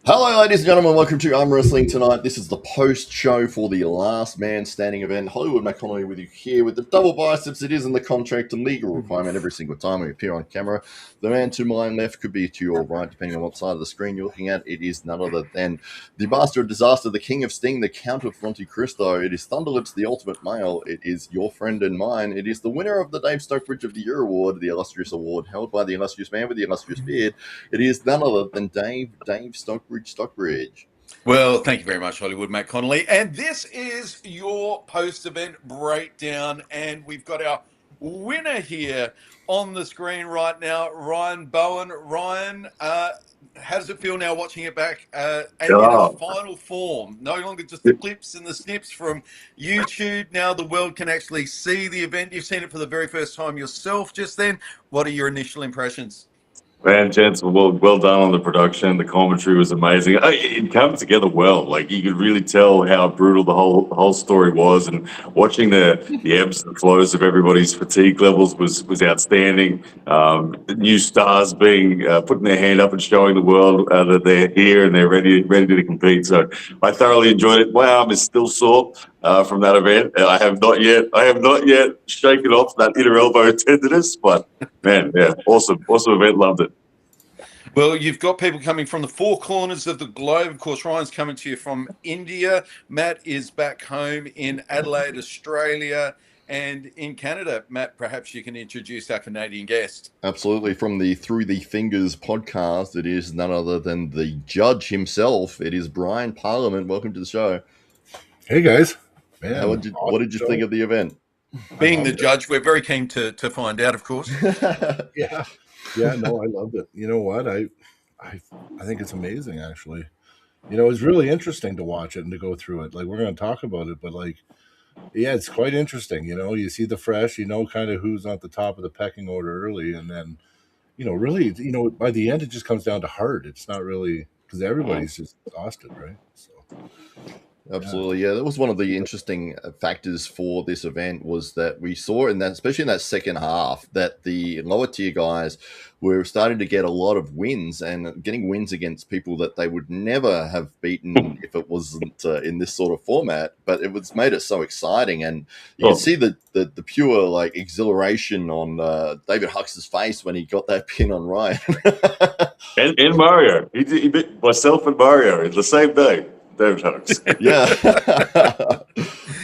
Hello, ladies and gentlemen. Welcome to Arm Wrestling Tonight. This is the post-show for the Last Man Standing event. Hollywood Connelly with you here with the double biceps. It is in the contract and legal requirement every single time we appear on camera. The man to my left could be to your right, depending on what side of the screen you're looking at. It is none other than the Master of Disaster, the King of Sting, the Count of Monte Cristo. It is Thunderlips, the Ultimate Male. It is your friend and mine. It is the winner of the Dave Stockbridge of the Year award, the illustrious award held by the illustrious man with the illustrious beard. It is none other than Dave Stockbridge. Well, thank you very much, Hollywood Matt Connelly. And this is your post-event breakdown. And we've got our winner here on the screen right now, Ryan Bowen. Ryan, how does it feel now watching it back and in its final form? No longer just the clips and the snips from YouTube. Now the world can actually see the event. You've seen it for the very first time yourself just then. What are your initial impressions? Man, gents, well done on the production. The commentary was amazing. It came together well. Like you could really tell how brutal the whole story was, and watching the ebbs and flows of everybody's fatigue levels was outstanding. The new stars being putting their hand up and showing the world that they're here and they're ready to compete. So I thoroughly enjoyed it. My arm is still sore from that event. I have not yet shaken off that inner elbow tenderness, but man, yeah, awesome event. Loved it. Well, you've got people coming from the four corners of the globe. Of course, Ryan's coming to you from India. Matt is back home in Adelaide, Australia, and in Canada. Matt, perhaps you can introduce our Canadian guest. Absolutely. From the Through the Fingers podcast, it is none other than the judge himself. It is Brian Parliament. Welcome to the show. Hey, guys. Man, what did you think of the event? Being the judge, we're very keen to find out, of course. Yeah, no, I loved it. You know what? I think it's amazing, actually. You know, it's really interesting to watch it and to go through it. Like, we're going to talk about it, but yeah, it's quite interesting. You know, you see the fresh, you know, kind of who's at the top of the pecking order early. And then, really, by the end, it just comes down to heart. It's not really because everybody's just exhausted, right? So. Absolutely, yeah. That was one of the interesting factors for this event was that we saw in that, especially in that second half, that the lower tier guys were starting to get a lot of wins and getting wins against people that they would never have beaten if it wasn't in this sort of format. But it was made it so exciting, and you can see the pure exhilaration on David Hux's face when he got that pin on Ryan. and Mario, he beat myself and Mario in the same day. Yeah.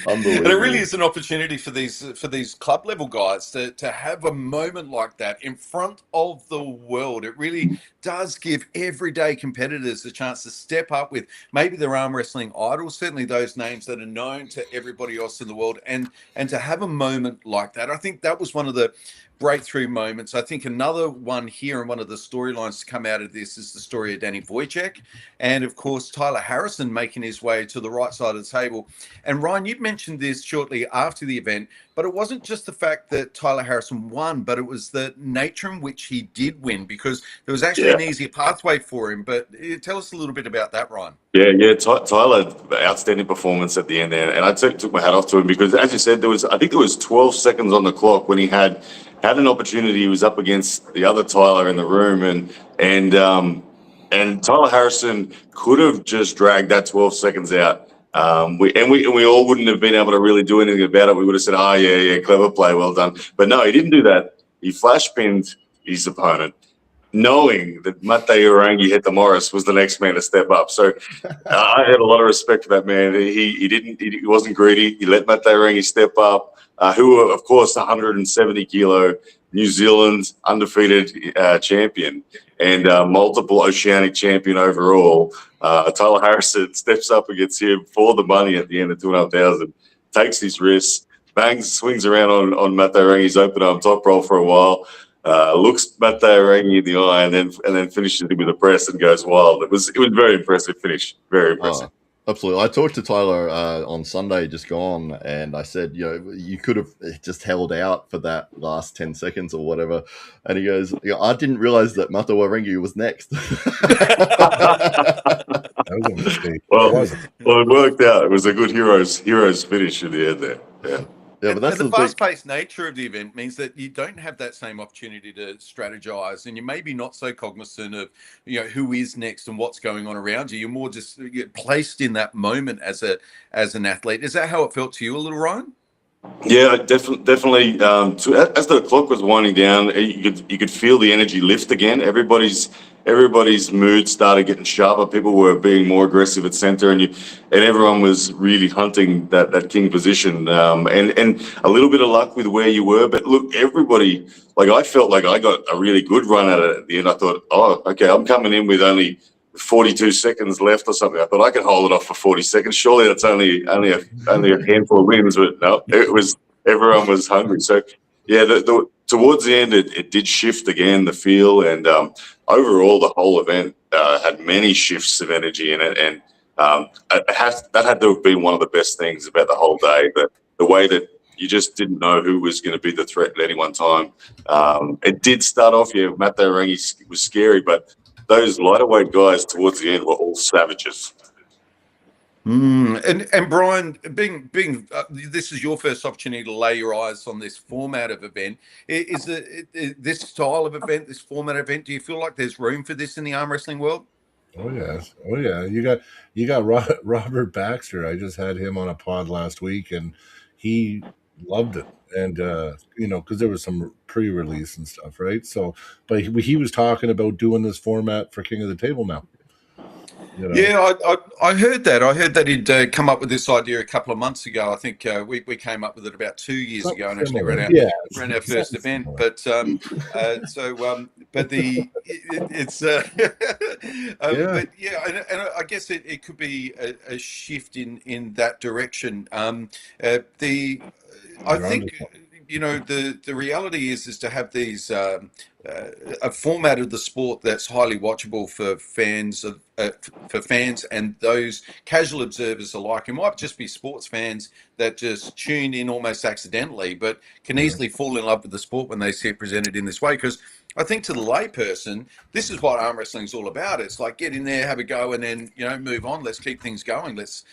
And it really is an opportunity for these club level guys to have a moment like that in front of the world. It really does give everyday competitors a chance to step up with maybe their arm wrestling idols, certainly those names that are known to everybody else in the world, and to have a moment like that. I think that was one of the breakthrough moments. I think another one here, and one of the storylines to come out of this is the story of Danny Wojcik, and of course Tyler Harrison making his way to the right side of the table. And Ryan, you mentioned this shortly after the event, but it wasn't just the fact that Tyler Harrison won, but it was the nature in which he did win, because there was actually an easier pathway for him. But tell us a little bit about that, Ryan. Yeah. Tyler, outstanding performance at the end there, and I took my hat off to him because, as you said, I think there was 12 seconds on the clock when he had an opportunity. He was up against the other Tyler in the room, and Tyler Harrison could have just dragged that 12 seconds out. We all wouldn't have been able to really do anything about it. We would have said, "Oh yeah, clever play, well done." But no, he didn't do that. He flash pinned his opponent, knowing that Mate Urangi Heta Morris was the next man to step up. So I had a lot of respect for that man. He wasn't greedy. He let Mate Urangi step up, who were, of course, 170 kilo New Zealand undefeated champion and multiple Oceanic champion overall. Tyler Harrison steps up against him for the money at the end of 2,500, takes his wrist, swings around on Mate Urangi's open arm top roll for a while. Looks Mate Urangi in the eye and then finishes him with a press and goes wild. It was a very impressive finish. Very impressive. Absolutely. I talked to Tyler on Sunday just gone, and I said, you could have just held out for that last 10 seconds or whatever. And he goes, I didn't realize that Mate Urangi was next. That was a mistake. Well, it worked out. It was a good heroes finish in the end there. Yeah. Yeah, but that's the the thing. fast-paced nature of the event means that you don't have that same opportunity to strategize, and you're maybe not so cognizant of who is next and what's going on around you. You're more just placed in that moment as an athlete. Is that how it felt to you a little, Ryan? Yeah, definitely. As the clock was winding down, you could feel the energy lift again. Everybody's mood started getting sharper. People were being more aggressive at center, and everyone was really hunting that king position. And a little bit of luck with where you were, but look, everybody. Like I felt like I got a really good run at it at the end. I thought, oh, okay, I'm coming in with only 42 seconds left or something. I thought I could hold it off for 40 seconds. Surely that's only a handful of wins, but no, it was everyone was hungry. So yeah, towards the end it did shift again, the feel, and overall the whole event had many shifts of energy in it, and that had to have been one of the best things about the whole day. The way that you just didn't know who was going to be the threat at any one time. It did start off, Matt Rangi was scary, but those lighter weight guys towards the end were all savages. And Brian, being this is your first opportunity to lay your eyes on this format of event. Is this style of event, this format of event? Do you feel like there's room for this in the arm wrestling world? Oh yeah. You got Robert Baxter. I just had him on a pod last week, and he loved it. And because there was some pre-release and stuff, right? So, but he was talking about doing this format for King of the Table now. Yeah, I heard that. I heard that he'd come up with this idea a couple of months ago. I think we came up with it about 2 years ago and actually ran our first event. But but yeah, and I guess it could be a shift in that direction. I think the reality is to have these a format of the sport that's highly watchable for fans and those casual observers alike. It might just be sports fans that just tune in almost accidentally, but can easily fall in love with the sport when they see it presented in this way. Because I think to the layperson, this is what arm wrestling is all about. It's like get in there, have a go, and then move on. Let's keep things going. It's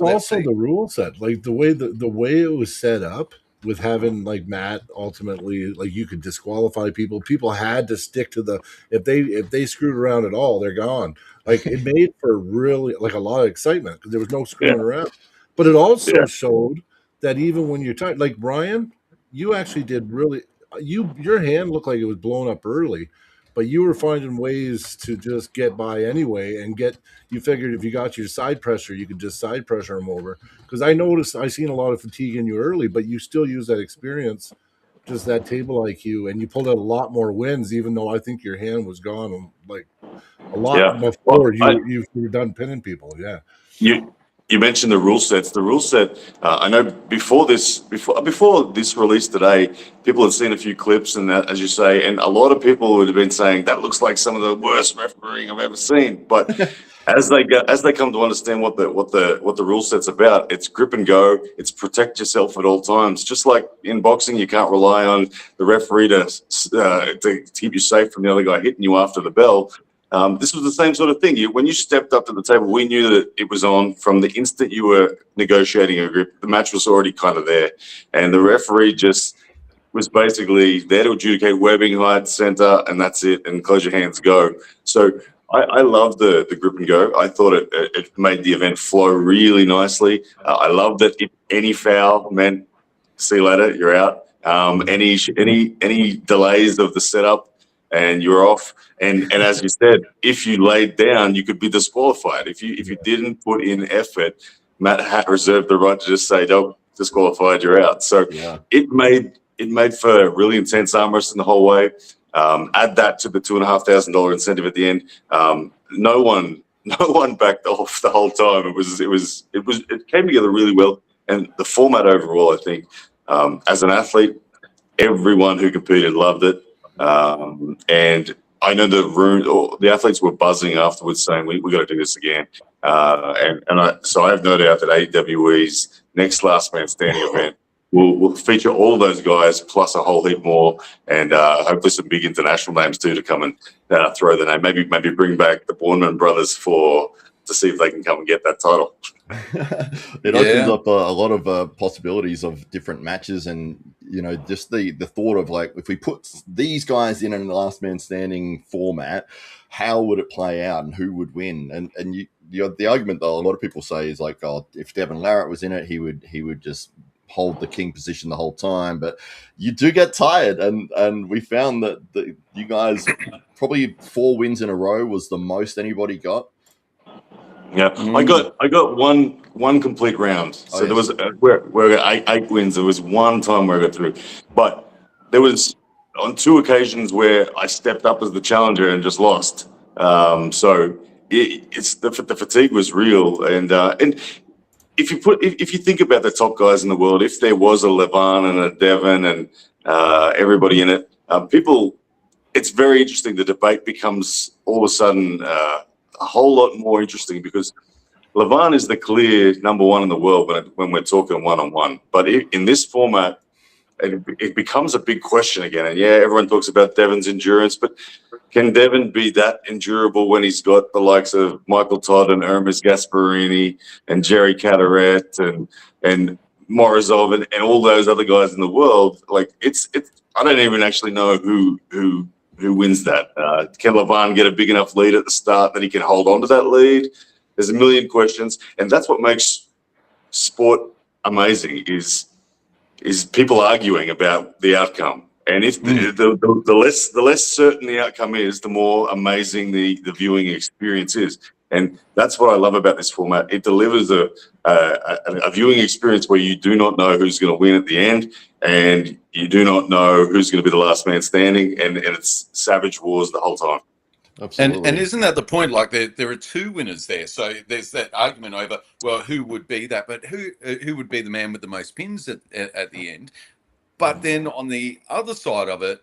also the rule set, like the way it was set up. With having like Matt, ultimately, like you could disqualify people. People had to stick to if they screwed around at all, they're gone. Like it made for really like a lot of excitement because there was no screwing around. But it also showed that even when you're tired, like Brian, you actually did really. Your hand looked like it was blown up early, but you were finding ways to just get by anyway and you figured if you got your side pressure, you could just side pressure them over. Because I seen a lot of fatigue in you early, but you still use that experience, just that table IQ, and you pulled out a lot more wins, even though I think your hand was gone like a lot before you were done pinning people. Yeah. You mentioned the rule sets. The rule set, I know before this release today, people had seen a few clips, and that, as you say, and a lot of people would have been saying that looks like some of the worst refereeing I've ever seen. But as they come to understand what the rule set's about, it's grip and go. It's protect yourself at all times. Just like in boxing, you can't rely on the referee to keep you safe from the other guy hitting you after the bell. This was the same sort of thing. When you stepped up to the table, we knew that it was on from the instant you were negotiating a grip. The match was already kind of there, and the referee just was basically there to adjudicate webbing, height, center, and that's it. And close your hands, go. So I love the grip and go. I thought it made the event flow really nicely. I love that if any foul meant see you later, you're out. Any delays of the setup, and you're off. And as you said, if you laid down, you could be disqualified. If you didn't put in effort, Matt had reserved the right to just say, "No, disqualified, you're out." So it made for really intense arm wrestling the whole way. Add that to the $2,500 incentive at the end. No one backed off the whole time. It came together really well, and the format overall, I think, as an athlete, everyone who competed loved it. And I know the athletes were buzzing afterwards, saying we got to do this again. So I have no doubt that AWE's next Last Man Standing event will feature all those guys plus a whole heap more, and hopefully some big international names too to come and throw the name. Maybe bring back the Bournemouth brothers to see if they can come and get that title. It opens Yeah. up a lot of possibilities of different matches, and just the thought of, like, if we put these guys in the last man standing format, how would it play out and who would win? And the argument that a lot of people say is like, oh, if Devin Larratt was in it, he would just hold the king position the whole time. But you do get tired, and we found that you guys probably 4 wins in a row was the most anybody got. Yeah, I got one complete round. So Oh, there yes. was where I got 8 wins. There was one time where I got through, but there was on 2 occasions where I stepped up as the challenger and just lost. So it's the fatigue was real, and if you think about the top guys in the world, if there was a Levan and a Devon and everybody in it, people, it's very interesting. The debate becomes all of a sudden a whole lot more interesting because Levan is the clear number 1 in the world when we're talking one-on-one. But in this format, it becomes a big question again. And yeah, everyone talks about Devon's endurance, but can Devon be that endurable when he's got the likes of Michael Todd and Hermes Gasparini and Jerry Caderet and Morozov and all those other guys in the world? Like it's I don't even actually know who wins that. Can Levan get a big enough lead at the start that he can hold on to that lead? There's a million questions, and that's what makes sport amazing is people arguing about the outcome. And if the less certain the outcome is, the more amazing the viewing experience is. And that's what I love about this format. It delivers a viewing experience where you do not know who's going to win at the end, and you do not know who's going to be the last man standing, and it's savage wars the whole time. Absolutely. And isn't that the point? Like there are 2 winners there, so there's that argument over, well, who would be that, but who would be the man with the most pins at the end? But then on the other side of it,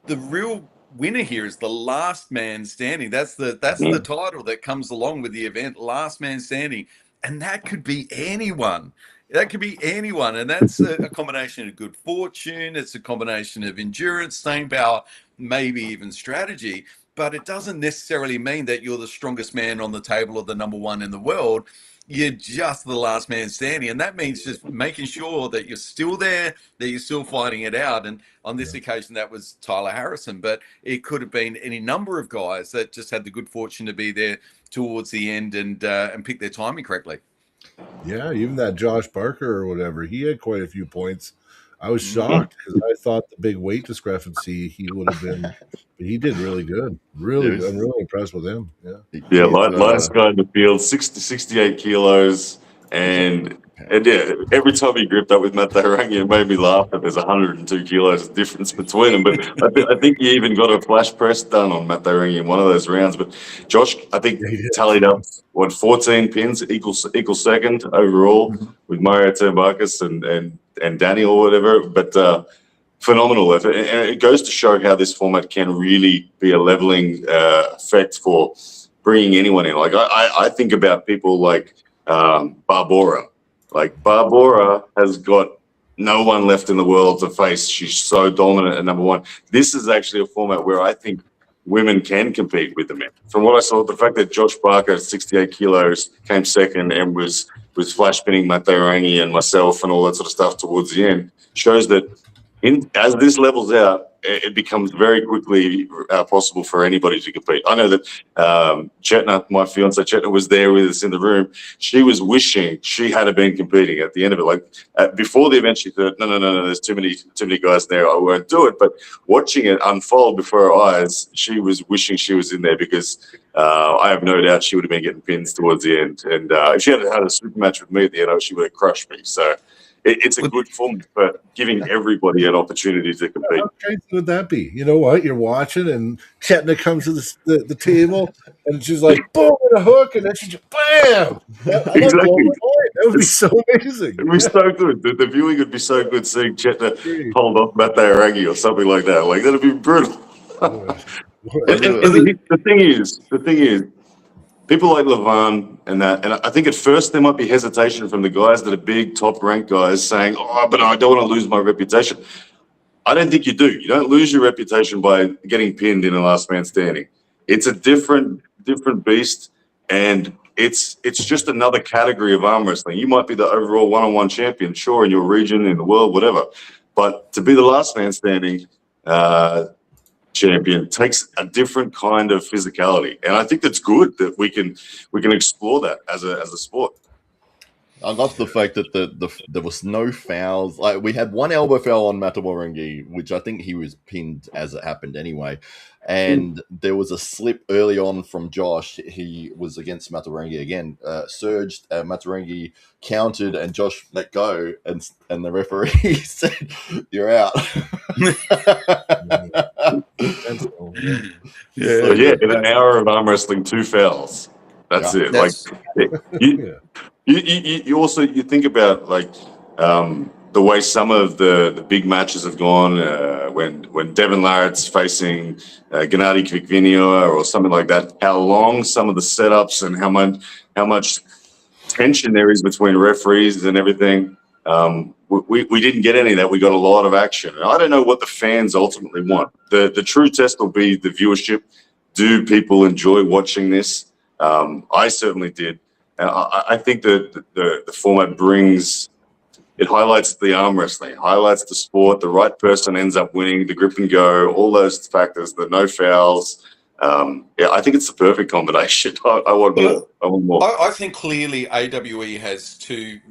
the real winner here is the last man standing. That's the title that comes along with the event, last man standing, and that could be anyone. That could be anyone, and that's a combination of good fortune. It's a combination of endurance, staying power, maybe even strategy. But it doesn't necessarily mean that you're the strongest man on the table or the number 1 in the world. You're just the last man standing, and that means just making sure that you're still there, that you're still fighting it out. And on this occasion, that was Tyler Harrison, but it could have been any number of guys that just had the good fortune to be there towards the end and pick their timing correctly. Yeah, even that Josh Barker or whatever, he had quite a few points. I was shocked because I thought the big weight discrepancy he would have been, but he did really good. Really, I'm really impressed with him. Yeah, lightest guy in the field, 68 kilos, and yeah, every time he gripped up with Matt Tarangi, it made me laugh that there's 102 kilos of difference between them. But I think he even got a flash press done on Matt Tarangi in one of those rounds. But Josh, I think, tallied up 14 pins, equal second overall with Mario Tambakis and Danny or whatever. But phenomenal effort, and it goes to show how this format can really be a leveling effect for bringing anyone in. Like I think about people like Barbora. Like Barbora has got no one left in the world to face. She's so dominant at number 1. This is actually a format where I think women can compete with the men. From what I saw, the fact that Josh Barker at 68 kilos came second and was flash spinning Matteo Rangi and myself and all that sort of stuff towards the end shows that as this levels out, it becomes very quickly possible for anybody to compete. I know that Chetna, my fiance Chetna, was there with us in the room. She was wishing she had been competing at the end of it. Like before the event, she thought, no, there's too many guys there. I won't do it. But watching it unfold before her eyes, she was wishing she was in there because I have no doubt she would have been getting pins towards the end. And if she had had a super match with me at the end, she would have crushed me. So it's a good form for giving everybody an opportunity to compete. How crazy would that be? You know what? You're watching, and Chetna comes to the table, and she's like, boom, and a hook, and then she just, bam! Exactly. That would be so amazing. It would be so good. The viewing would be so good seeing Chetna hold off Matt Tarangi or something like that. Like, that'd be brutal. And the thing is, people like Levan and I think at first there might be hesitation from the guys that are big, top-ranked guys saying, but I don't want to lose my reputation. I don't think you do. You don't lose your reputation by getting pinned in a last man standing. It's a different beast, and it's just another category of arm wrestling. You might be the overall one-on-one champion, sure, in your region, in the world, whatever. But to be the last man standing champion takes a different kind of physicality, and I think that's good that we can explore that as a sport. I love the fact that there was no fouls. Like, we had one elbow foul on Matawarangi, which I think he was pinned as it happened anyway. And there was a slip early on from Josh. He was against Matawarangi again, surged. Matawarangi countered, and Josh let go, and the referee said, "You're out." So, in an hour of arm wrestling, 2 fouls. That's it. That's, You also think about like the way some of the big matches have gone when Devin Larratt's facing Gennady Kvikvinio or something like that. How long some of the setups and how much tension there is between referees and everything. We didn't get any of that. We got a lot of action. And I don't know what the fans ultimately want. The true test will be the viewership. Do people enjoy watching this? I certainly did. I think that the format highlights the arm wrestling, highlights the sport. The right person ends up winning, the grip and go, all those factors, the no fouls. I think it's the perfect combination. I want more. I want more. I think clearly AWE has 2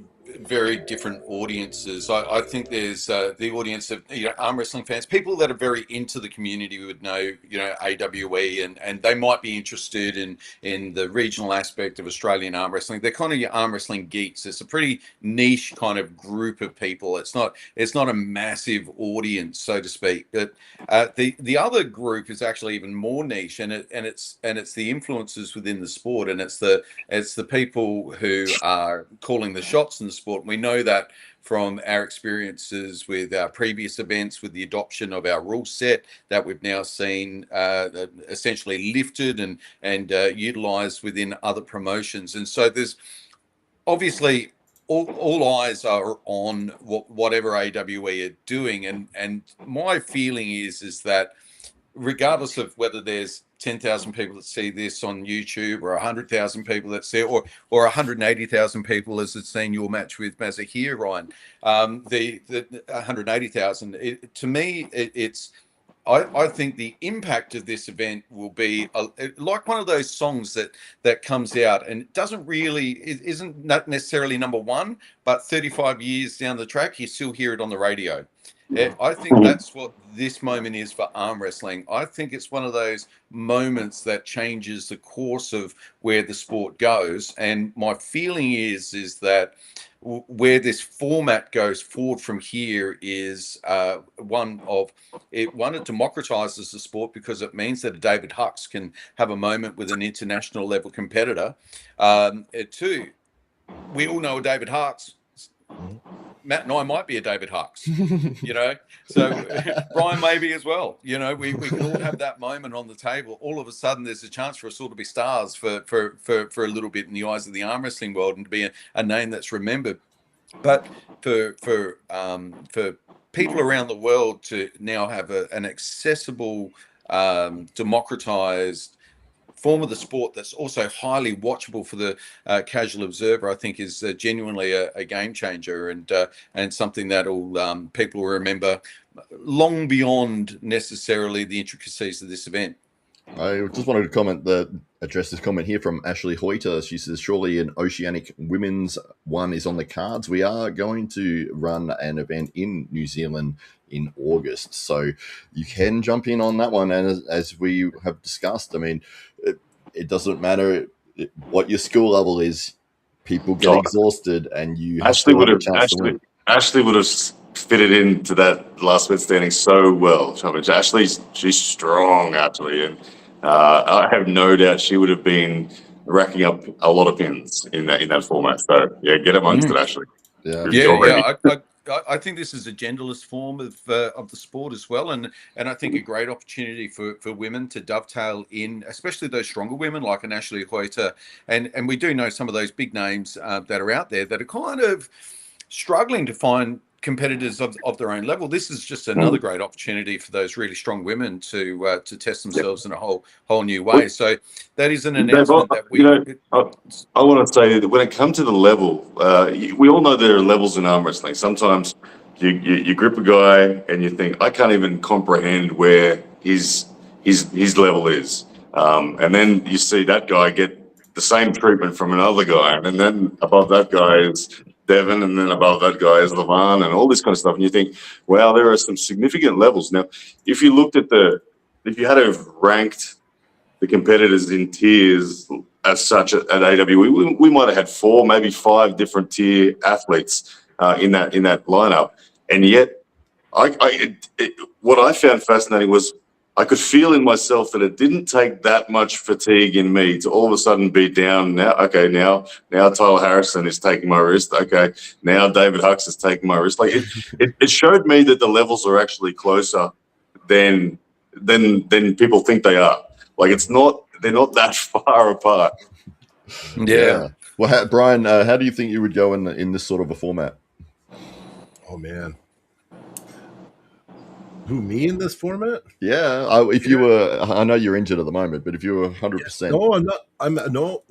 very different audiences. I think there's the audience of arm wrestling fans, people that are very into the community would know AWE, and they might be interested in the regional aspect of Australian arm wrestling. They're kind of your arm wrestling geeks. It's a pretty niche kind of group of people. It's not a massive audience, so to speak. But the other group is actually even more niche, and it's the influencers within the sport, and it's the people who are calling the shots in the sport. We know that from our experiences with our previous events, with the adoption of our rule set that we've now seen essentially lifted and utilized within other promotions. And so there's obviously all eyes are on whatever AWE are doing. And my feeling is that regardless of whether there's 10,000 people that see this on YouTube or 100,000 people that see it, or 180,000 people as it's seen your match with Mazahir, Ryan, the 180,000, to me, I think the impact of this event will be like one of those songs that comes out and isn't not necessarily number one, but 35 years down the track, you still hear it on the radio. I think that's what this moment is for arm wrestling. I think it's one of those moments that changes the course of where the sport goes. And my feeling is that where this format goes forward from here is one it democratizes the sport because it means that a David Hucks can have a moment with an international level competitor. 2, we all know David Hucks. Matt and I might be a David Hucks, so Brian maybe as well. We can all have that moment on the table. All of a sudden, there's a chance for us all to be stars for a little bit in the eyes of the arm wrestling world and to be a name that's remembered. But for people around the world to now have an accessible, democratized form of the sport that's also highly watchable for the casual observer, I think is genuinely a game changer and something that'll people will remember long beyond necessarily the intricacies of this event. I just wanted to address this comment here from Ashley Hoyter. She says, surely an Oceanic Women's one is on the cards. We are going to run an event in New Zealand in August. So you can jump in on that one. And as we have discussed, I mean, it doesn't matter what your skill level is. People get exhausted and you Ashley would have fitted into that last man standing so well. I mean, she's strong, actually, and I have no doubt she would have been racking up a lot of pins in that format. So get amongst it, Ashley. I think this is a genderless form of the sport as well, and I think a great opportunity for women to dovetail in, especially those stronger women like an Ashley Hoyter, and we do know some of those big names that are out there that are kind of struggling to find competitors of their own level. This is just another great opportunity for those really strong women to test themselves in a whole new way. So that is an announcement that we. I want to say that when it comes to the level, we all know there are levels in arm wrestling. Sometimes you grip a guy and you think, I can't even comprehend where his level is, and then you see that guy get the same treatment from another guy, and then above that guy is Devon, and then above that guy is Levan, and all this kind of stuff. And you think, wow, there are some significant levels. Now, if you looked at if you had to have ranked the competitors in tiers as such at AWE, we might have had 4, maybe 5 different tier athletes in that lineup, and yet, what I found fascinating was I could feel in myself that it didn't take that much fatigue in me to all of a sudden be down. Now Tyler Harrison is taking my wrist. Okay, now David Hux is taking my wrist. Like it showed me that the levels are actually closer than people think they are. Like they're not that far apart. Yeah. Well, Brian, how do you think you would go in this sort of a format? Oh man. Who, me in this format? Yeah, if you were, I know you're injured at the moment, but if you were 100%. No, I'm not.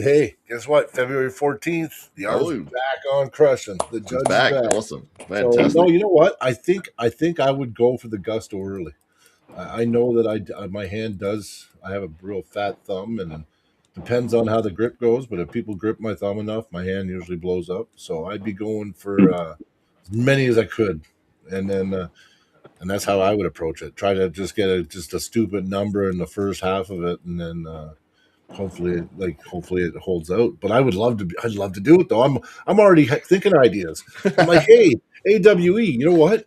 Hey, guess what? February 14th, the arm's back on crushing. The judge is back. Awesome. Fantastic. So, no, you know what? I think I would go for the gusto early. I know that my hand does. I have a real fat thumb, and depends on how the grip goes. But if people grip my thumb enough, my hand usually blows up. So I'd be going for as many as I could, and then. And that's how I would approach it. Try to just get a stupid number in the first half of it, and then hopefully it holds out. But I'd love to do it though. I'm already thinking ideas. I'm like, hey, AWE, you know what?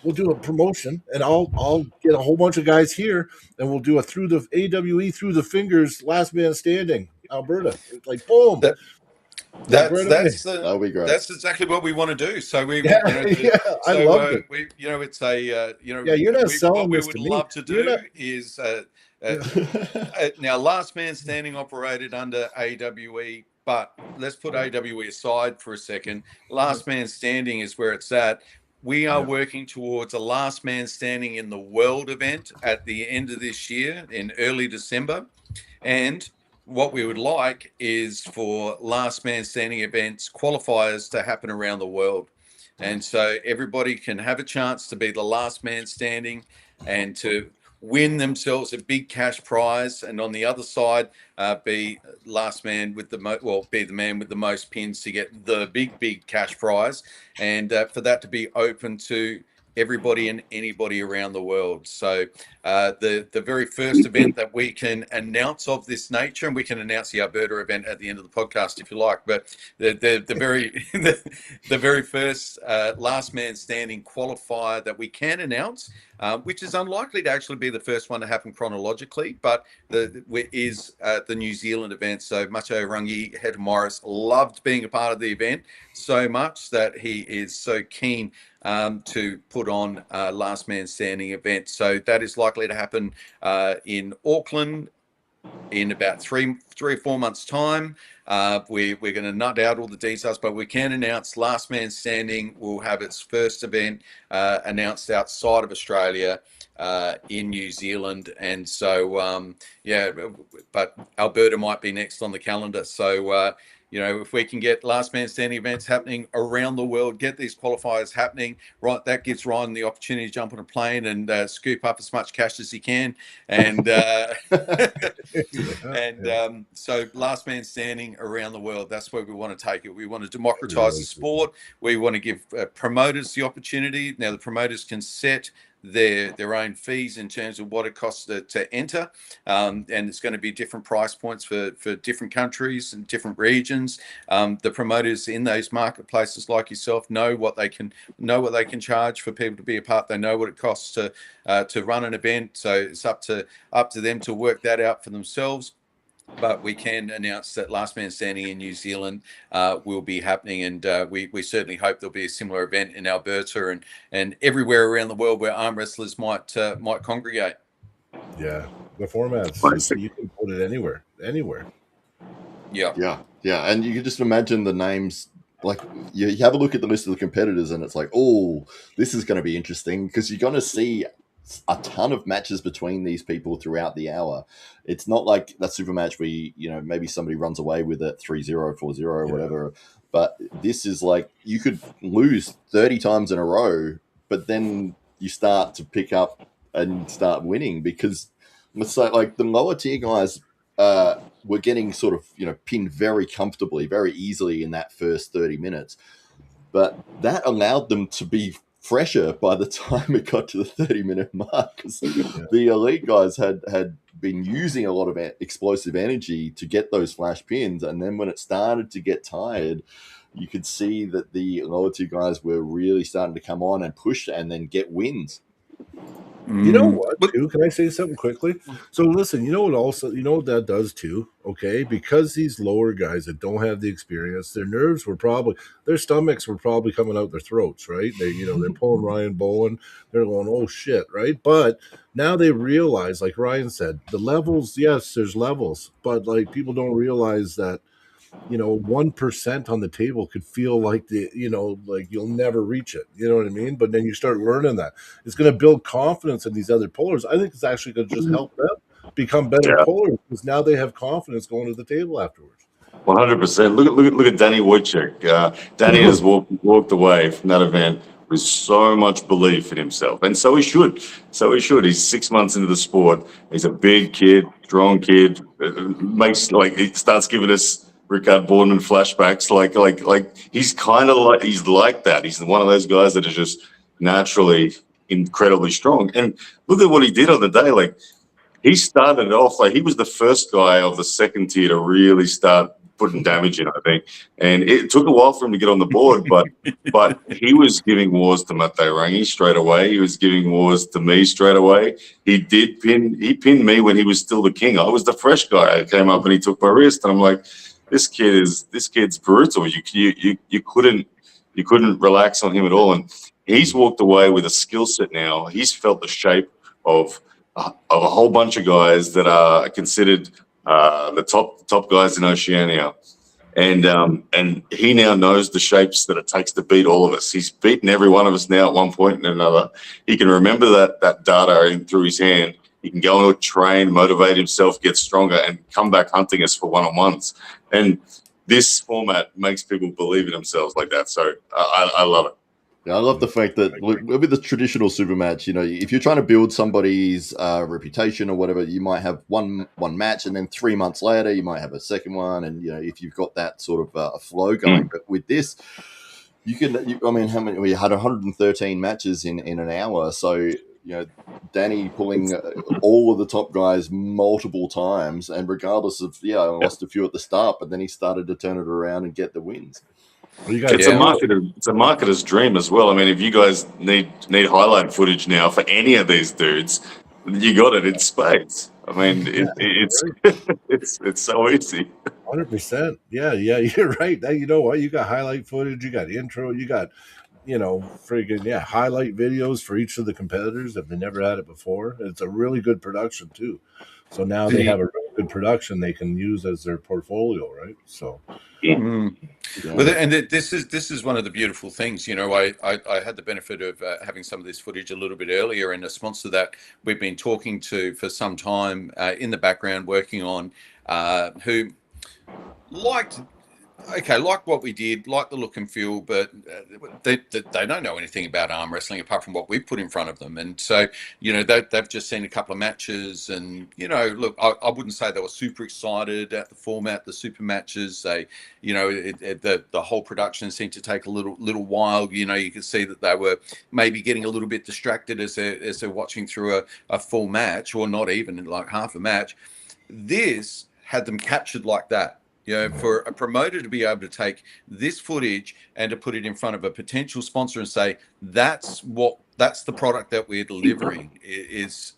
We'll do a promotion, and I'll get a whole bunch of guys here, and we'll do a through the AWE through the fingers last man standing Alberta. It's like boom. That'll be great. That's exactly what we want to do. So I love it. It's a you're not selling what we this would to me. love to do is now last man standing operated under AWE, but let's put AWE aside for a second. Last man standing is where it's at. We are working towards a last man standing in the world event at the end of this year in early December, and what we would like is for last man standing events qualifiers to happen around the world. And so everybody can have a chance to be the last man standing and to win themselves a big cash prize. And on the other side, be last man with be the man with the most pins to get the big cash prize. And for that to be open to everybody and anybody around the world. So the very first event that we can announce of this nature, and we can announce the Alberta event at the end of the podcast if you like, but the very first last man standing qualifier that we can announce, which is unlikely to actually be the first one to happen chronologically, but is the New Zealand event. So Macho Rangi Heta Morris loved being a part of the event so much that he is so keen to put on a last man standing event. So that is likely to happen in Auckland in about 3 or 4 months' time. We're going to nut out all the details, but we can announce last man standing will have its first event announced outside of Australia in New Zealand. And so, but Alberta might be next on the calendar. So, if we can get last man standing events happening around the world, get these qualifiers happening, right, that gives Ryan the opportunity to jump on a plane and scoop up as much cash as he can. And so last man standing around the world, that's where we want to take it. We want to democratize the sport. We want to give promoters the opportunity. Now the promoters can set their own fees in terms of what it costs to enter, and it's going to be different price points for different countries and different regions. The promoters in those marketplaces like yourself know what they can charge for people to be a part. They know what it costs to run an event, so it's up to them to work that out for themselves. But we can announce that last man standing in New Zealand will be happening, and we certainly hope there'll be a similar event in Alberta and everywhere around the world where arm wrestlers might congregate. Yeah, the formats, you can put it anywhere. Yeah, and you can just imagine the names like you have a look at the list of the competitors, and it's like, oh, this is going to be interesting because you're going to see a ton of matches between these people throughout the hour. It's not like that super match where maybe somebody runs away with it 3-0, 4-0, or whatever. But this is like you could lose 30 times in a row, but then you start to pick up and start winning because it's like the lower tier guys were getting sort of pinned very comfortably, very easily in that first 30 minutes. But that allowed them to be fresher by the time it got to the 30-minute mark because the elite guys had been using a lot of explosive energy to get those flash pins, and then when it started to get tired, you could see that the lower tier guys were really starting to come on and push and then get wins. You know what, too? Can I say something quickly? So listen, you know what that does too, okay? Because these lower guys that don't have the experience, their stomachs were probably coming out their throats, right? They're pulling Ryan Bowen, they're going, oh shit, right? But now they realize, like Ryan said, the levels, yes, there's levels, but like people don't realize that 1% on the table could feel like like you'll never reach it. You know what I mean? But then you start learning that it's going to build confidence in these other pullers. I think it's actually going to just help them become better pullers because now they have confidence going to the table afterwards. 100%. Look at Danny Wojcik. Danny has walked away from that event with so much belief in himself, and so he should. He's 6 months into the sport. He's a big kid, strong kid. He starts giving us Rickard Boardman flashbacks. Like he's like that. He's one of those guys that is just naturally incredibly strong. And look at what he did on the day. Like he started off like he was the first guy of the second tier to really start putting damage in, I think. And it took a while for him to get on the board, but he was giving wars to Mate Rangi straight away. He was giving wars to me straight away. He pinned me when he was still the king. I was the fresh guy. I came up and he took my wrist, and I'm like, this kid's brutal. You couldn't relax on him at all. And he's walked away with a skill set now. He's felt the shape of a whole bunch of guys that are considered the top guys in Oceania, and he now knows the shapes that it takes to beat all of us. He's beaten every one of us now at one point and another. He can remember that data through his hand. He can go and train, motivate himself, get stronger, and come back hunting us for one-on-ones. And this format makes people believe in themselves like that. So I love it. Yeah, I love the fact that with the traditional super match, if you're trying to build somebody's reputation or whatever, you might have one match, and then 3 months later, you might have a second one, and if you've got that sort of a flow going. But with this, how many? We had 113 matches in an hour, so Danny pulling all of the top guys multiple times, and regardless of I lost a few at the start, but then he started to turn it around and get the wins. It's a marketer's dream as well. I mean, if you guys need highlight footage now for any of these dudes, you got it in spades. I mean, it's so easy. 100%. Yeah, you're right. You know what? You got highlight footage, you got intro, you got highlight videos for each of the competitors if they never had it before. It's a really good production too. So now they have a really good production they can use as their portfolio, right? So. Well, and this is one of the beautiful things. I had the benefit of having some of this footage a little bit earlier, and a sponsor that we've been talking to for some time in the background, working on, who liked what we did, like the look and feel, but they don't know anything about arm wrestling apart from what we put in front of them. And so, they've just seen a couple of matches, and look, I wouldn't say they were super excited at the format, the super matches. They, the whole production seemed to take a little while. You could see that they were maybe getting a little bit distracted as they're watching through a full match, or not even like half a match. This had them captured like that. For a promoter to be able to take this footage and to put it in front of a potential sponsor and say, that's the product that we're delivering is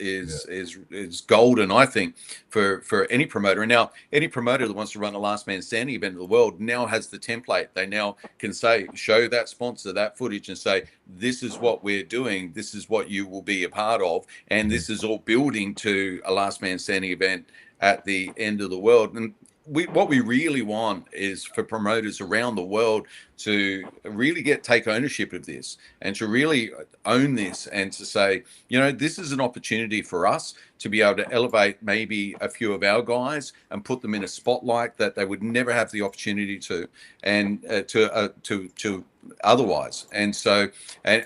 golden, I think, for any promoter. And now any promoter that wants to run a last man standing event in the world now has the template. They now can show that sponsor that footage and say, this is what we're doing. This is what you will be a part of. And this is all building to a last man standing event at the end of the world. And what we really want is for promoters around the world to really take ownership of this and to really own this and to say, this is an opportunity for us to be able to elevate maybe a few of our guys and put them in a spotlight that they would never have the opportunity to, and to otherwise. And so,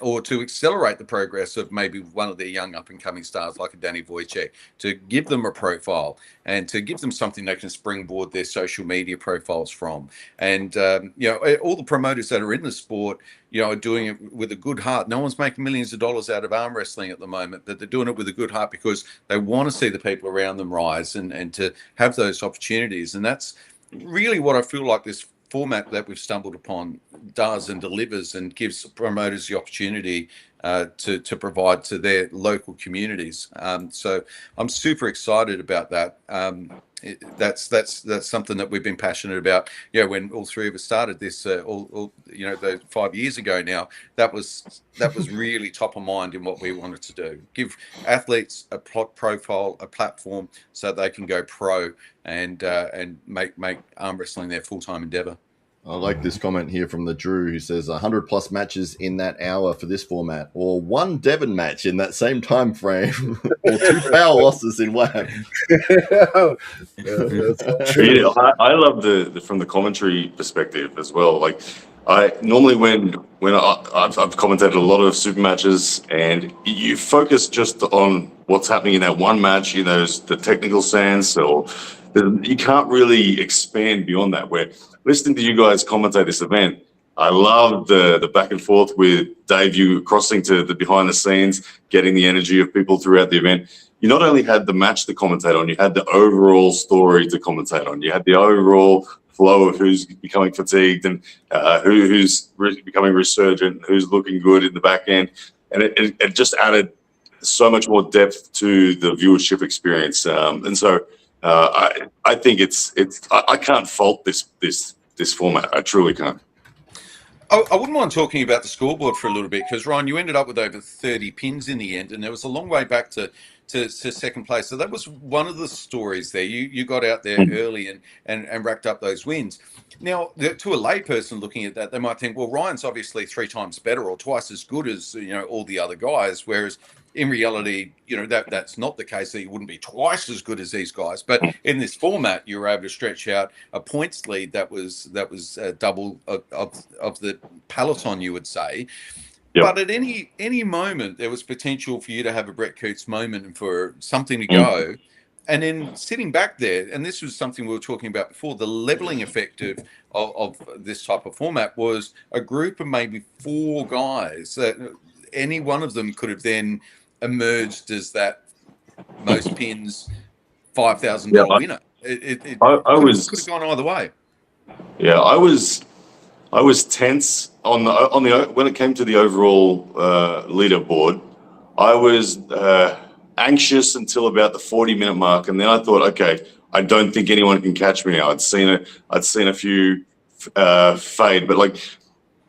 or to accelerate the progress of maybe one of their young up and coming stars like a Danny Wojcik, to give them a profile and to give them something they can springboard their social media profiles from. And, all the promoters that are in the sport, are doing it with a good heart. No one's making millions of dollars out of arm wrestling at the moment, but they're doing it with a good heart because they want to see the people around them rise and to have those opportunities. And that's really what I feel like this format that we've stumbled upon does and delivers, and gives promoters the opportunity to provide to their local communities. So I'm super excited about that. That's something that we've been passionate about. When all three of us started this, those 5 years ago now, that was really top of mind in what we wanted to do. Give athletes a profile, a platform, so they can go pro and make arm wrestling their full-time endeavor. I like this comment here from the Drew, who says 100 plus matches in that hour for this format, or one Devon match in that same time frame, or 2 foul losses in WAC. I love the from the commentary perspective as well. Like, I normally when I've commentated a lot of super matches, and you focus just on what's happening in that one match, the technical stance, or you can't really expand beyond that. Where listening to you guys commentate this event, I love the back and forth with Dave, you crossing to the behind the scenes, getting the energy of people throughout the event. You not only had the match to commentate on, you had the overall story to commentate on. You had the overall flow of who's becoming fatigued and who's becoming resurgent, who's looking good in the back end. And it just added so much more depth to the viewership experience. And so I think I can't fault this format. I truly can't. I wouldn't mind talking about the scoreboard for a little bit, because Ryan, you ended up with over 30 pins in the end, and there was a long way back to second place. So that was one of the stories there. You got out there early and racked up those wins. Now, to a layperson looking at that, they might think, well, Ryan's obviously 3 times better or twice as good as all the other guys, whereas in reality, that's not the case. That you wouldn't be twice as good as these guys. But in this format, you were able to stretch out a points lead that was double of the peloton, you would say. Yep. But at any moment, there was potential for you to have a Brett Coots moment and for something to go. And then sitting back there, and this was something we were talking about before, the leveling effect of this type of format was a group of maybe 4 guys that any one of them could have then emerged as that most pins $5,000 winner. It could have gone either way. Yeah, I was tense on the when it came to the overall leaderboard. I was anxious until about the 40-minute mark, and then I thought, okay, I don't think anyone can catch me now. I'd seen a few fade, but like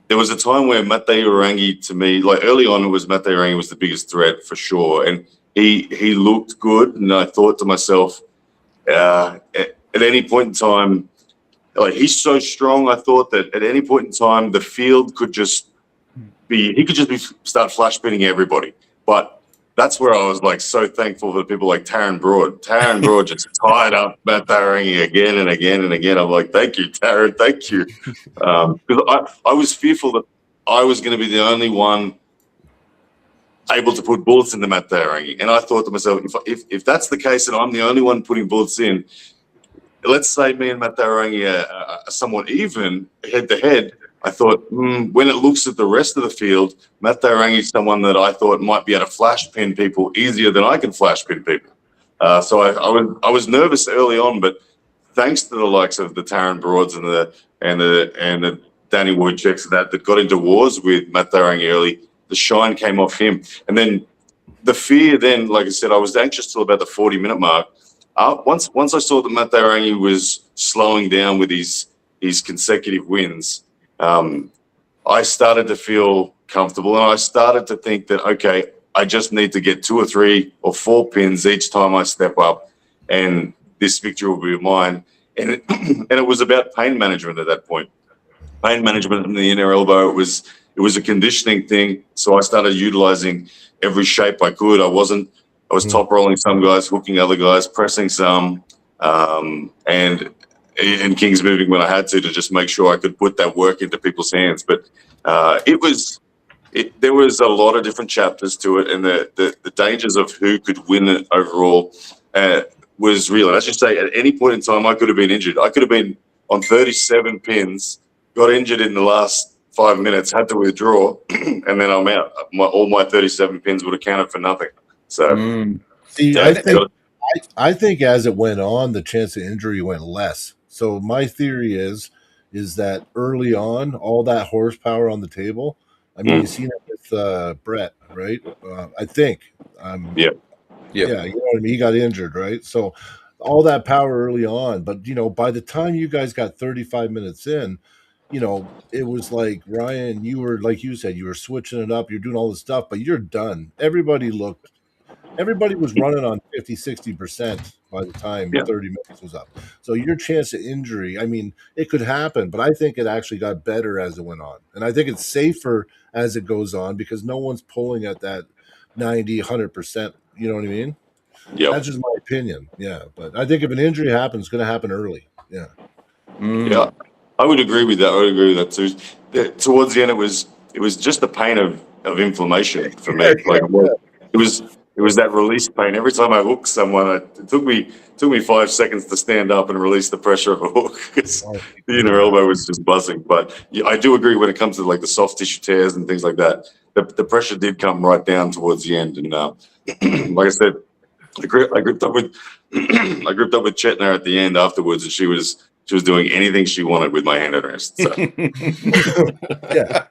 there was a time where Mate Orangi, to me, like early on, it was Mate Orangi was the biggest threat for sure, and he looked good, and I thought to myself, at any point in time, like he's so strong, I thought that at any point in time the field could just start flash pinning everybody. But that's where I was like so thankful for people like Taron Broad. Taron Broad just tied up Mate Orangi again and again and again. I'm like, thank you, Taron, thank you. Because I was fearful that I was going to be the only one able to put bullets in the Mate Orangi. And I thought to myself, if that's the case and I'm the only one putting bullets in, let's say me and Mate Orangi are somewhat even head to head. I thought, when it looks at the rest of the field, Mate Orangi is someone that I thought might be able to flash pin people easier than I can flash pin people. So I was nervous early on, but thanks to the likes of the Taron Broads and the Danny Wojciks that got into wars with Mate Orangi early, the shine came off him. And then the fear then, like I said, I was anxious till about the 40-minute mark. Once I saw that Mate Orangi was slowing down with his consecutive wins, I started to feel comfortable, and I started to think that, okay, I just need to get 2 or 3 or 4 pins each time I step up, and this victory will be mine. and it was about pain management at that point. Pain management in the inner elbow. It was a conditioning thing. So I started utilizing every shape I could. I was top rolling some guys, hooking other guys, pressing some, and kings moving when I had to just make sure I could put that work into people's hands. But there was a lot of different chapters to it, and the dangers of who could win it overall was real. And as you say, at any point in time, I could have been injured. I could have been on 37 pins, got injured in the last 5 minutes, had to withdraw, and then I'm out. All my 37 pins would have counted for nothing. So, see, I think as it went on, the chance of injury went less. So my theory is that early on, all that horsepower on the table. I mean, you seen it with Brett, right? I think. Yeah, you know what I mean. He got injured, right? So all that power early on, but by the time you guys got 35 minutes in, it was like, Ryan, you were, like you said, you were switching it up, you're doing all this stuff, but you're done. Everybody was running on 50-60% by the time 30 minutes was up. So your chance of injury, I mean, it could happen, but I think it actually got better as it went on. And I think it's safer as it goes on because no one's pulling at that 90-100%. You know what I mean? Yeah, that's just my opinion. Yeah, but I think if an injury happens, it's going to happen early. Yeah. Yeah, I would agree with that. I would agree with that too. Towards the end, it was just the pain of inflammation for me. Like it was that release pain. Every time I hooked someone, it took me 5 seconds to stand up and release the pressure of a hook because the inner elbow was just buzzing. But yeah, I do agree when it comes to like the soft tissue tears and things like that. The pressure did come right down towards the end, and like I said, I gripped up with Chetner at the end afterwards, and she was doing anything she wanted with my hand at her wrist. So. Yeah.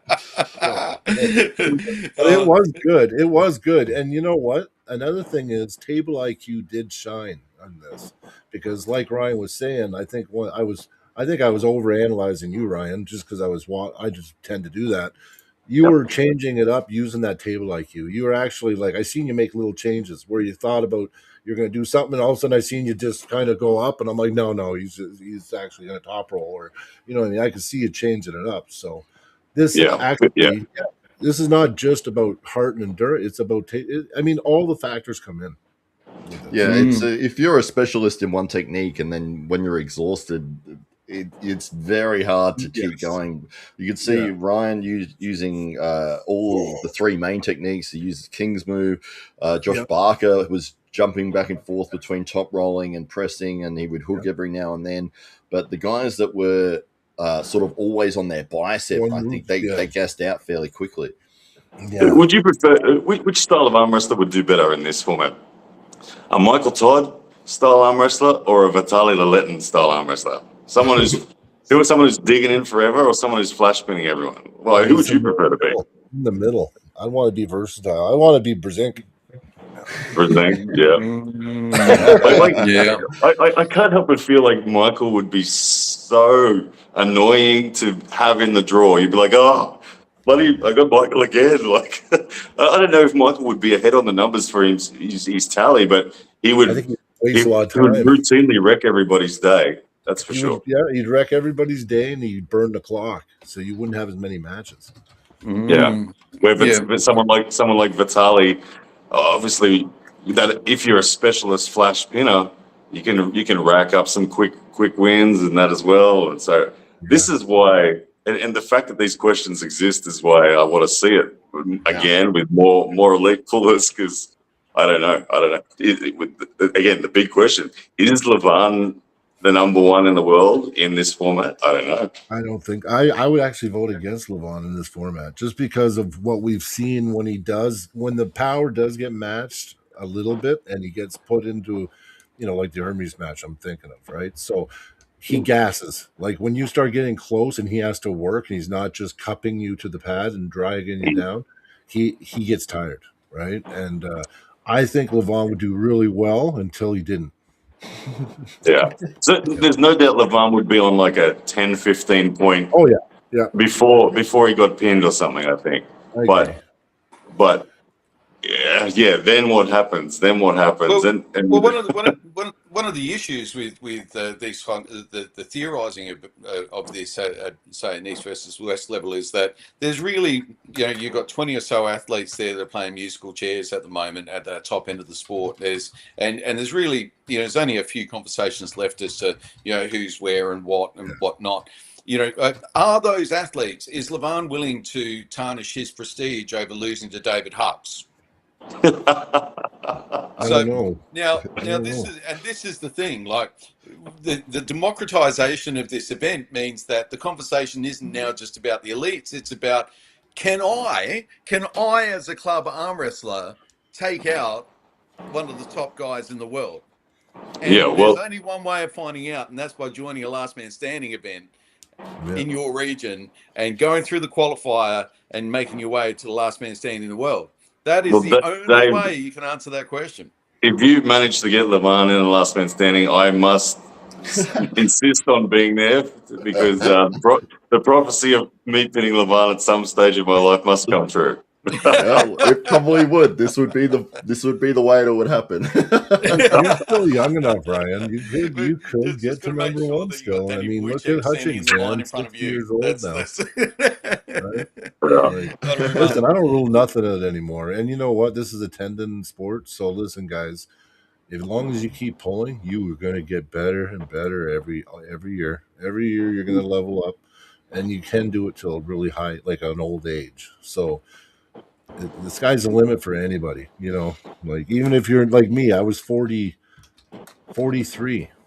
But it was good. It was good. And you know what? Another thing is table IQ did shine on this because, like Ryan was saying, I think I was overanalyzing you, Ryan, just because I just tend to do that. You were changing it up using that table IQ. You were actually like, I seen you make little changes where you thought about you're going to do something, and all of a sudden I seen you just kind of go up, and I'm like, no, he's actually going to top roll, or what I mean. I could see you changing it up. So this this is not just about heart and endurance. It's about I mean, all the factors come in. Yeah, it's if you're a specialist in one technique, and then when you're exhausted, it's very hard to keep going. You can see Ryan using all the three main techniques. He uses King's move. Josh Barker was jumping back and forth between top rolling and pressing, and he would hook every now and then. But the guys that were sort of always on their bicep, I think they gassed out fairly quickly. Yeah. Would you prefer which style of arm wrestler would do better in this format? A Michael Todd style arm wrestler or a Vitaly Laletin style arm wrestler? Someone who's digging in forever, or someone who's flash spinning everyone? Well, who would you prefer to be? In the middle. I want to be versatile. I want to be Brzezinski. I can't help but feel like Michael would be so annoying to have in the draw. You'd be like, oh, buddy, I got Michael again. Like, I don't know if Michael would be ahead on the numbers for his tally, but he would. He would routinely wreck everybody's day. That's for sure. He'd wreck everybody's day, and he'd burn the clock, so you wouldn't have as many matches. Yeah, where someone like Vitaly, obviously, that if you're a specialist flash spinner, you can rack up some quick wins and that as well. And so this is why, and the fact that these questions exist is why I want to see it again with more elite pullers, because I don't know. Again, the big question is Levan the number one in the world in this format? I don't know. I don't think I would actually vote against Levan in this format just because of what we've seen when the power does get matched a little bit and he gets put into, like the Hermes match I'm thinking of, right? So he gasses. Like when you start getting close and he has to work and he's not just cupping you to the pad and dragging you down, he gets tired, right? And I think Levan would do really well until he didn't. Yeah. So there's no doubt Levan would be on like a 10-15 point. Oh yeah. Before he got pinned or something, I think. But yeah. Then what happens? Well, And well, one of the issues with these the theorising of this, say an East versus West level, is that there's really, you've got 20 or so athletes there that are playing musical chairs at the moment at the top end of the sport. And there's really, there's only a few conversations left as to who's where and what not. Are those athletes? Is Levan willing to tarnish his prestige over losing to David Hucks? I don't know. Now this is the thing. Like the democratization of this event means that the conversation isn't now just about the elites. It's about can I as a club arm wrestler take out one of the top guys in the world? And yeah, there's well, only one way of finding out, and that's by joining a last man standing event Yeah. in your region and going through the qualifier and making your way to the last man standing in the world. That is the only Dave, way you can answer that question. if you manage to get Levan in the last man standing, I must insist on being there because the prophecy of me pinning Levan at some stage of my life must come true. Well, it probably would. This would be the way it would happen. You're still young enough, Ryan. You could Just get to gotta make number sure one that you got still. I Danny mean, look Wojcik at standing in Hutchings, the line man, in front of 60 you. years old now. Right? Like, Gotta move listen, up. I don't rule nothing at it anymore. And you know what? This is a tendon sport. So listen, guys, as long as you keep pulling, you are going to get better and better every year. Every year you're going to level up, and you can do it till really high, like an old age. So the sky's the limit for anybody. Like even if you're like me, I was 43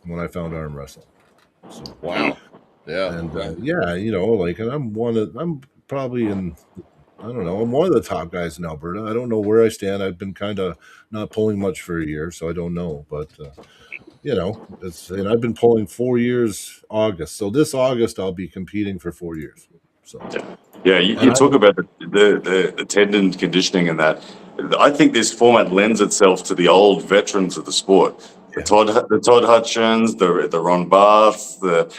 when I found arm wrestling. So Wow. Yeah. and like, and I'm probably in. I don't know. I'm one of the top guys in Alberta. I don't know where I stand. I've been kind of not pulling much for a year, so I don't know. But and I've been pulling 4 years. August, so this August I'll be competing for 4 years. So Yeah, you talk about the tendon conditioning and that. I think this format lends itself to the old veterans of the sport. The Todd Hutchins, the Ron Barth, the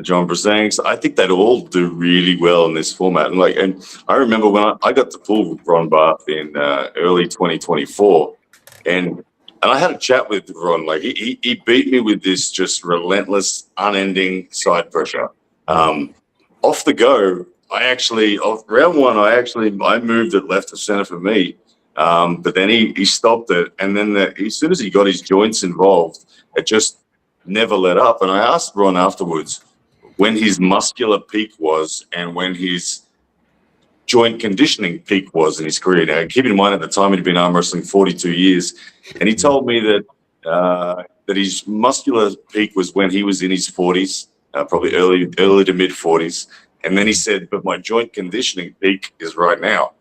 John Brasanks. I think they'd all do really well in this format. And I remember when I got to pull Ron Barth in early 2024, and I had a chat with Ron. Like he beat me with this just relentless, unending side pressure. Off the go, off round one, I moved it left to center for me. But then he stopped it. And then as soon as he got his joints involved, it just never let up. And I asked Ron afterwards when his muscular peak was and when his joint conditioning peak was in his career. Now, keep in mind at the time he'd been arm wrestling 42 years. And he told me that his muscular peak was when he was in his 40s, probably early to mid 40s. And then he said, but my joint conditioning peak is right now.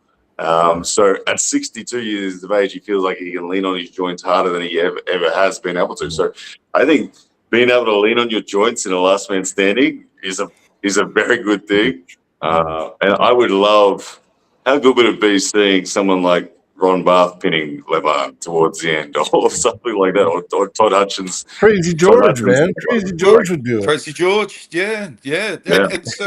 So at 62 years of age, he feels like he can lean on his joints harder than he ever has been able to. So I think being able to lean on your joints in a last man standing is a very good thing. And I would love, how good would it be seeing someone like Ron Barth pinning Levan towards the end or something like that, or Todd Hutchins. Crazy George, man. Crazy George would do it. Crazy George, yeah. And so,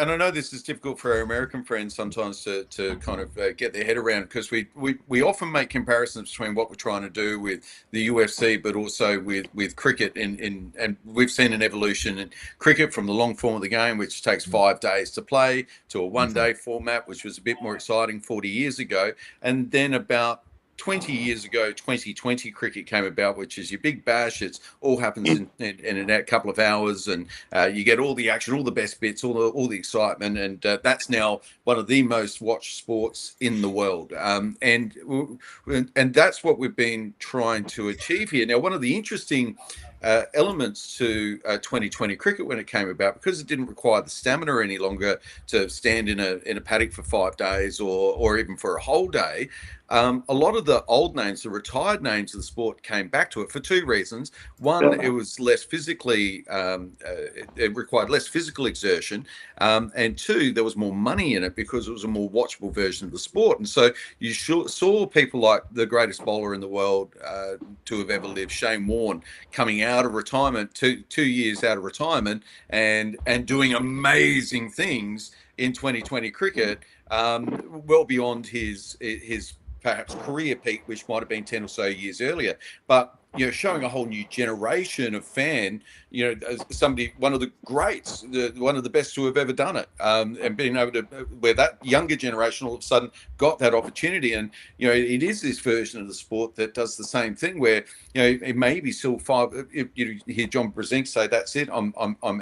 I know this is difficult for our American friends sometimes to kind of get their head around, because we often make comparisons between what we're trying to do with the UFC, but also with cricket, and we've seen an evolution in cricket from the long form of the game, which takes 5 days to play, to a one-day format, which was a bit more exciting 40 years ago, and then about 20 years ago, 2020 cricket came about, which is your big bash. It all happens in a couple of hours, and you get all the action, all the best bits, all the excitement, and that's now one of the most watched sports in the world. And that's what we've been trying to achieve here. Now, one of the interesting elements to 2020 cricket when it came about, because it didn't require the stamina any longer to stand in a paddock for 5 days or even for a whole day. A lot of the old names, the retired names of the sport, came back to it for 2 reasons. One, it was less physically, it required less physical exertion. And 2, there was more money in it because it was a more watchable version of the sport. And so you saw people like the greatest bowler in the world to have ever lived, Shane Warne, coming out of retirement, 2 years out of retirement, and doing amazing things in 2020 cricket. well beyond his perhaps career peak, which might have been 10 or so years earlier. But showing a whole new generation of fan, as somebody, one of the greats, one of the best to have ever done it, and being able to, where that younger generation all of a sudden got that opportunity. And it is this version of the sport that does the same thing, where it may be still you hear John Brzenk say, "That's it, I'm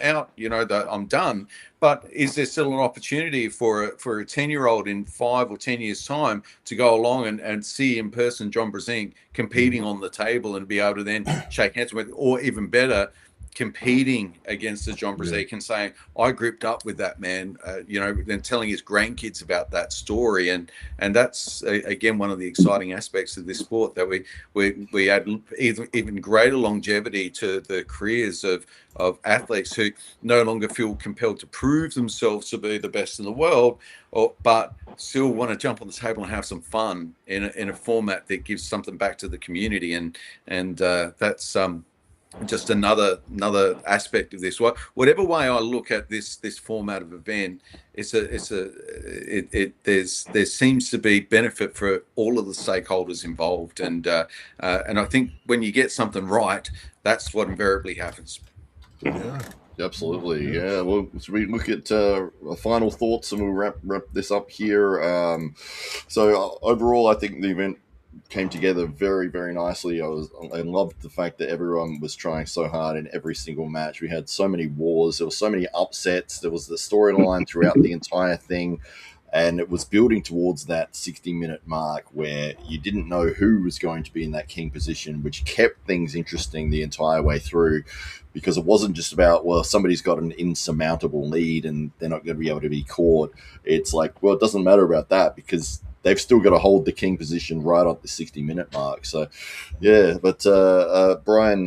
out," that I'm done. But is there still an opportunity for a 10-year-old in 5 or 10 years' time to go along and see in person John Brzenk competing on the table and be able to then shake hands with, or even better, competing against the John Brzenk and saying, "I gripped up with that man," then telling his grandkids about that story, and that's again one of the exciting aspects of this sport, that we add even greater longevity to the careers of athletes who no longer feel compelled to prove themselves to be the best in the world, but still want to jump on the table and have some fun in a format that gives something back to the community, and that's just another aspect of this. Whatever way I look at this format of event, there seems to be benefit for all of the stakeholders involved, and I think when you get something right, that's what invariably happens. Yeah. Absolutely, yeah. Well, so we look at final thoughts, and we'll wrap this up here. So overall, I think the event came together very, very nicely. I loved the fact that everyone was trying so hard in every single match. We had so many wars. There were so many upsets. There was the storyline throughout the entire thing. And it was building towards that 60-minute mark where you didn't know who was going to be in that king position, which kept things interesting the entire way through, because it wasn't just about, well, somebody's got an insurmountable lead and they're not going to be able to be caught. It's like, well, it doesn't matter about that, because they've still got to hold the king position right at the 60-minute mark. So, yeah. But Brian,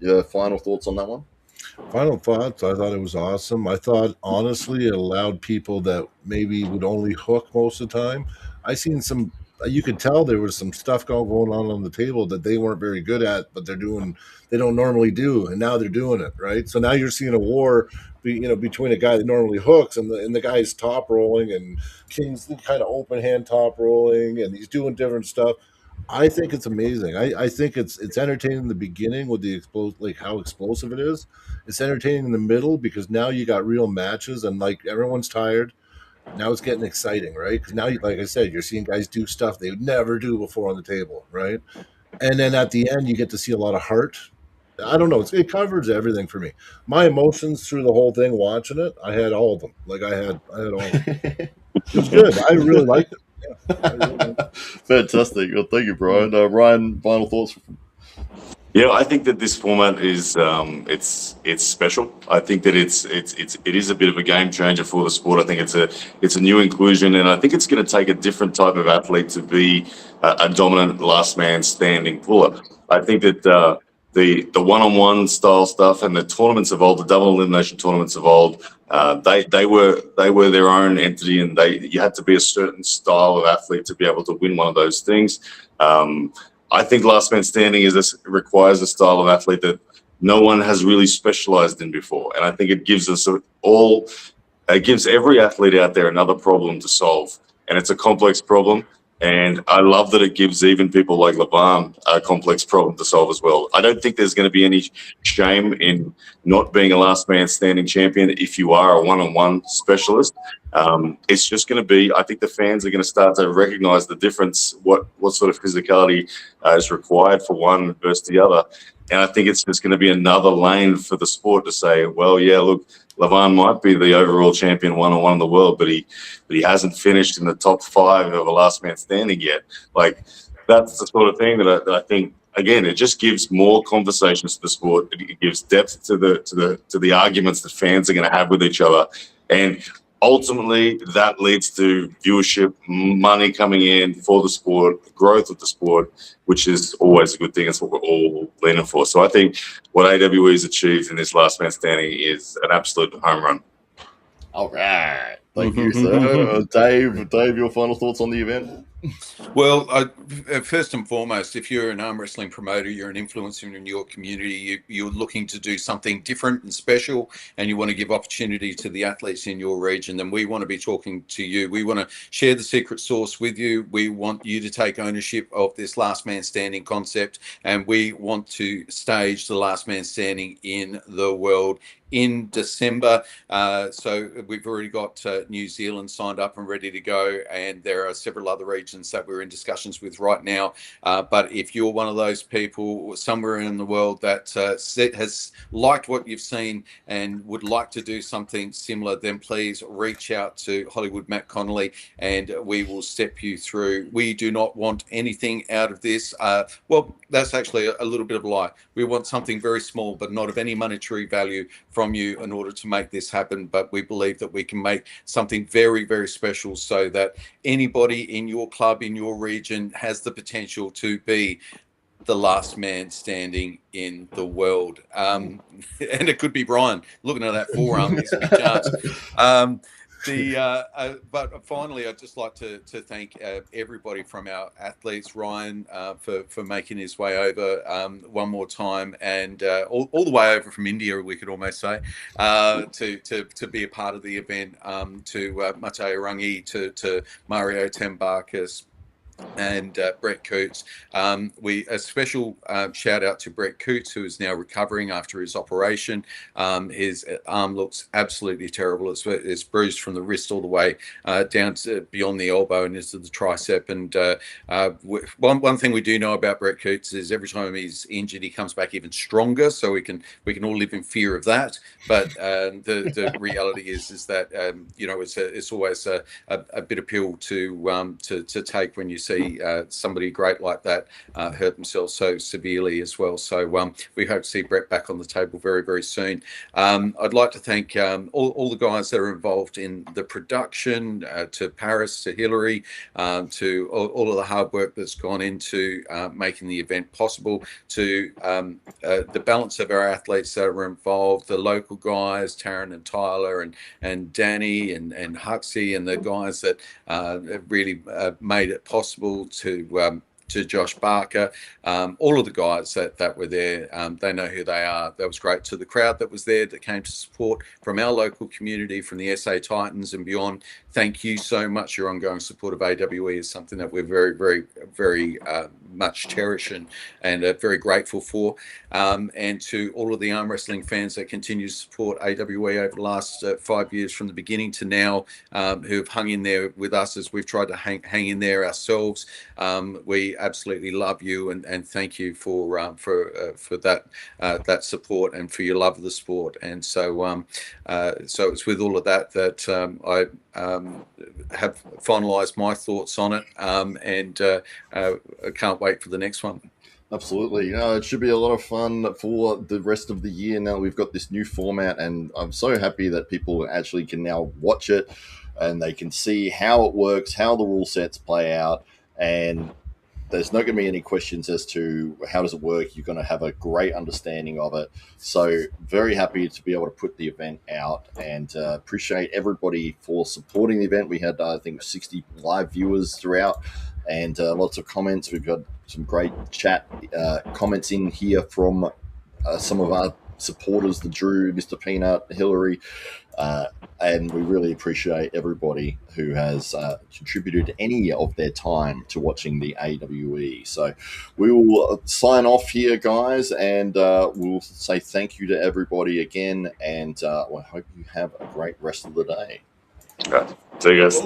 your final thoughts on that one? Final thoughts, I thought it was awesome. I thought, honestly, it allowed people that maybe would only hook most of the time. I seen some, you could tell there was some stuff going on the table that they weren't very good at, but they don't normally do, and now they're doing it, right? So now you're seeing a war between a guy that normally hooks and the guy's top rolling, and King's kind of open hand top rolling, and he's doing different stuff. I think it's amazing. I think it's entertaining in the beginning with the how explosive it is. It's entertaining in the middle because now you got real matches, and like everyone's tired. Now it's getting exciting, right? Because now, like I said, you're seeing guys do stuff they would never do before on the table, right? And then at the end, you get to see a lot of heart. I don't know. It covers everything for me. My emotions through the whole thing watching it, I had all of them. Like I had all of them. It was good. I really liked it. Fantastic. Well, thank you, Brian. Ryan, final thoughts? Yeah, I think that this format is it's special. I think that it is a bit of a game changer for the sport. I think it's a new inclusion, and I think it's going to take a different type of athlete to be a dominant last man standing puller. I think that the one-on-one style stuff and the tournaments of old, the double elimination tournaments of old, they were their own entity, and you had to be a certain style of athlete to be able to win one of those things. I think last man standing requires a style of athlete that no one has really specialized in before, and I think it gives us it gives every athlete out there another problem to solve, and it's a complex problem. And I love that it gives even people like Lavan a complex problem to solve as well. I don't think there's going to be any shame in not being a last man standing champion if you are a one-on-one specialist. It's just going to be, I think the fans are going to start to recognize the difference, what sort of physicality is required for one versus the other. And I think it's just going to be another lane for the sport to say, well, yeah, look, Lavan might be the overall champion one-on-one in the world, but he hasn't finished in the top 5 of a last man standing yet. Like, that's the sort of thing that I think, again, it just gives more conversations to the sport. It gives depth to the arguments that fans are going to have with each other. And ultimately, that leads to viewership, money coming in for the sport, growth of the sport, which is always a good thing. It's what we're all leaning for. So I think what AWE has achieved in this last man standing is an absolute home run. All right. Thank you, sir. Dave, your final thoughts on the event? Well, first and foremost, if you're an arm wrestling promoter, you're an influencer in your community, you're looking to do something different and special, and you want to give opportunity to the athletes in your region, then we want to be talking to you. We want to share the secret sauce with you. We want you to take ownership of this last man standing concept, and we want to stage the last man standing in the world in December. So we've already got New Zealand signed up and ready to go, and there are several other regions that we're in discussions with right now. But if you're one of those people somewhere in the world that has liked what you've seen and would like to do something similar, then please reach out to Hollywood Matt Connelly, and we will step you through. We do not want anything out of this. Well, that's actually a little bit of a lie. We want something very small, but not of any monetary value from you in order to make this happen. But we believe that we can make something very, very special so that anybody in your club, in your region, has the potential to be the last man standing in the world. And it could be Brian. Looking at that forearm, there's a big chance. But finally, I'd just like to thank everybody from our athletes, Ryan, for making his way over one more time, and all the way over from India, we could almost say, to be a part of the event. To Mateo Rangi, to Mario Tambakis, and Brett Coots. A special shout out to Brett Coots, who is now recovering after his operation. His arm looks absolutely terrible. It's bruised from the wrist all the way down to beyond the elbow and into the tricep. And one thing we do know about Brett Coots is every time he's injured, he comes back even stronger. So we can all live in fear of that. But the reality is that it's always a bitter pill to take when you see somebody great like that hurt themselves so severely as well. So we hope to see Brett back on the table very, very soon. I'd like to thank all the guys that are involved in the production, to Paris, to Hillary, to all of the hard work that's gone into making the event possible, to the balance of our athletes that are involved, the local guys, Taryn and Tyler and Danny and Huxley, and the guys that really made it possible, to Josh Barker, all of the guys that were there. They know who they are. That was great. To the crowd that was there that came to support from our local community, from the SA Titans and beyond, thank you so much. Your ongoing support of AWE is something that we're very, very, very much cherish and very grateful for. And to all of the arm wrestling fans that continue to support AWE over the last 5 years from the beginning to now, who have hung in there with us as we've tried to hang in there ourselves. We absolutely love you and thank you for that support and for your love of the sport. And so it's with all of that I have finalised my thoughts on it, and I can't wait for the next one. Absolutely. It should be a lot of fun for the rest of the year now we've got this new format, and I'm so happy that people actually can now watch it and they can see how it works, how the rule sets play out, and there's not going to be any questions as to how does it work. You're going to have a great understanding of it. So very happy to be able to put the event out, and appreciate everybody for supporting the event. We had, I think, 60 live viewers throughout, and lots of comments. We've got some great chat comments in here from some of our supporters, the Drew, Mr. Peanut, Hillary, and we really appreciate everybody who has contributed any of their time to watching the AWE. So we will sign off here, guys, and we'll say thank you to everybody again, and I hope you have a great rest of the day. See you guys.